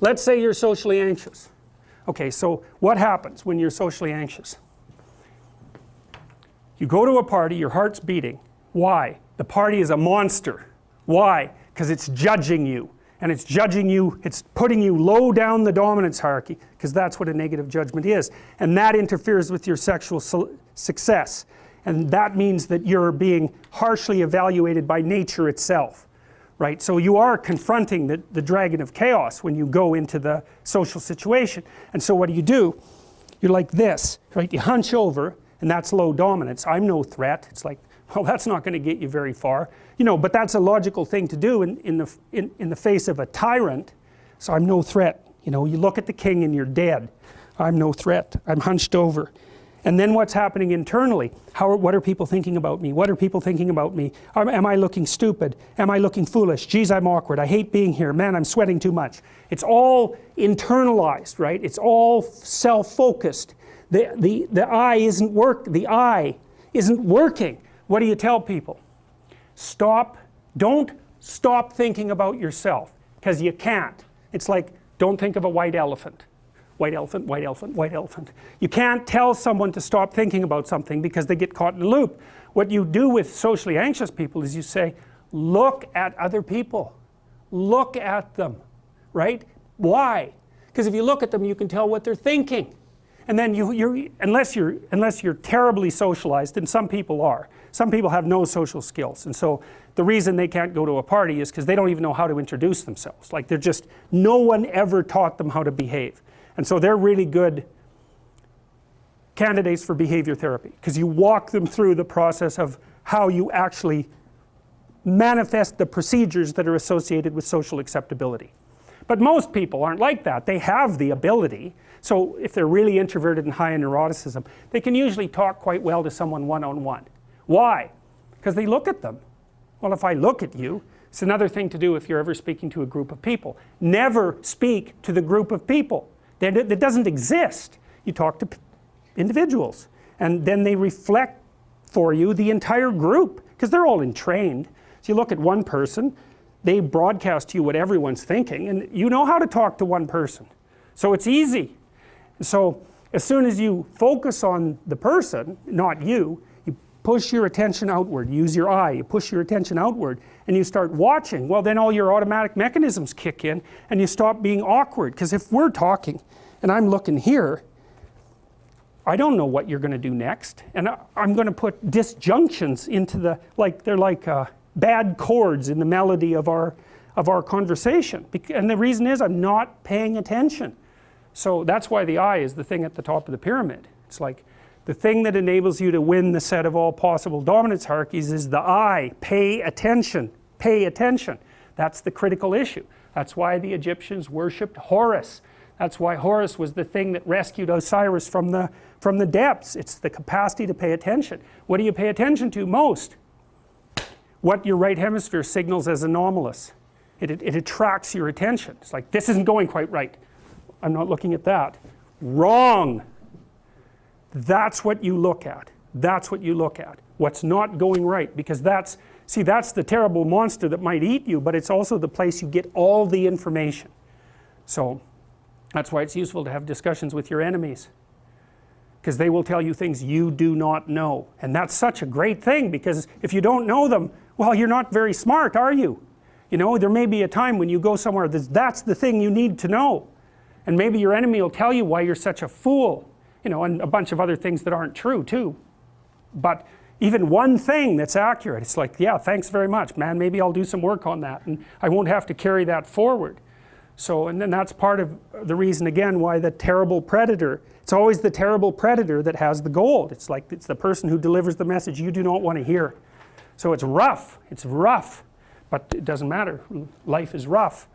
let's say you're socially anxious. Okay, so what happens when you're socially anxious? You go to a party, your heart's beating. Why? The party is a monster. Why? Because it's judging you. And it's judging you, it's putting you low down the dominance hierarchy, because that's what a negative judgment is. And that interferes with your sexual success. And that means that you're being harshly evaluated by nature itself. Right? So you are confronting the dragon of chaos when you go into the social situation. And so what do? You're like this, right? You hunch over, and that's low dominance. I'm no threat. It's like, well, that's not going to get you very far. You know, but that's a logical thing to do in the face of a tyrant. So I'm no threat. You know, you look at the king and you're dead. I'm no threat. I'm hunched over. And then what's happening internally? What are people thinking about me? What are people thinking about me? Am I looking stupid? Am I looking foolish? Geez, I'm awkward. I hate being here. Man, I'm sweating too much. It's all internalized, right? It's all self-focused. The eye isn't working. What do you tell people? Don't stop thinking about yourself, because you can't. It's like, don't think of a white elephant. White elephant, white elephant, white elephant. You can't tell someone to stop thinking about something because they get caught in a loop. What you do with socially anxious people is you say, look at other people. Look at them, right? Why? Because if you look at them, you can tell what they're thinking. And then unless you're terribly socialized, and some people are. Some people have no social skills. And so the reason they can't go to a party is because they don't even know how to introduce themselves. Like no one ever taught them how to behave. And so they're really good candidates for behavior therapy, because you walk them through the process of how you actually manifest the procedures that are associated with social acceptability. But most people aren't like that. They have the ability. So if they're really introverted and high in neuroticism, they can usually talk quite well to someone one-on-one. Why? Because they look at them. Well, if I look at you, it's another thing to do if you're ever speaking to a group of people. Never speak to the group of people. That doesn't exist. You talk to individuals, and then they reflect for you the entire group, because they're all entrained. So you look at one person, they broadcast to you what everyone's thinking, and you know how to talk to one person. So it's easy. So as soon as you focus on the person, not you, you push your attention outward, use your eye, you push your attention outward, and you start watching. Well, then all your automatic mechanisms kick in, and you stop being awkward. Because if we're talking and I'm looking here, I don't know what you're going to do next, and I'm going to put disjunctions into they're like bad chords in the melody of our conversation. And the reason is I'm not paying attention. So that's why the eye is the thing at the top of the pyramid. It's like the thing that enables you to win the set of all possible dominance hierarchies is the eye. Pay attention. Pay attention. That's the critical issue. That's why the Egyptians worshipped Horus. That's why Horus was the thing that rescued Osiris from the depths. It's the capacity to pay attention. What do you pay attention to most? What your right hemisphere signals as anomalous. It attracts your attention. It's like, this isn't going quite right. I'm not looking at that. Wrong. That's what you look at. That's what you look at. What's not going right. Because that's the terrible monster that might eat you, but it's also the place you get all the information. So that's why it's useful to have discussions with your enemies, because they will tell you things you do not know. And that's such a great thing, because if you don't know them, well, you're not very smart, are you? You know, there may be a time when you go somewhere that's the thing you need to know. And maybe your enemy will tell you why you're such a fool, you know, and a bunch of other things that aren't true too. But even one thing that's accurate, it's like, yeah, thanks very much, man, maybe I'll do some work on that, and I won't have to carry that forward. So, and then that's part of the reason, again, why the terrible predator, it's always the terrible predator that has the gold. It's like, it's the person who delivers the message you do not want to hear. So it's rough, but it doesn't matter. Life is rough.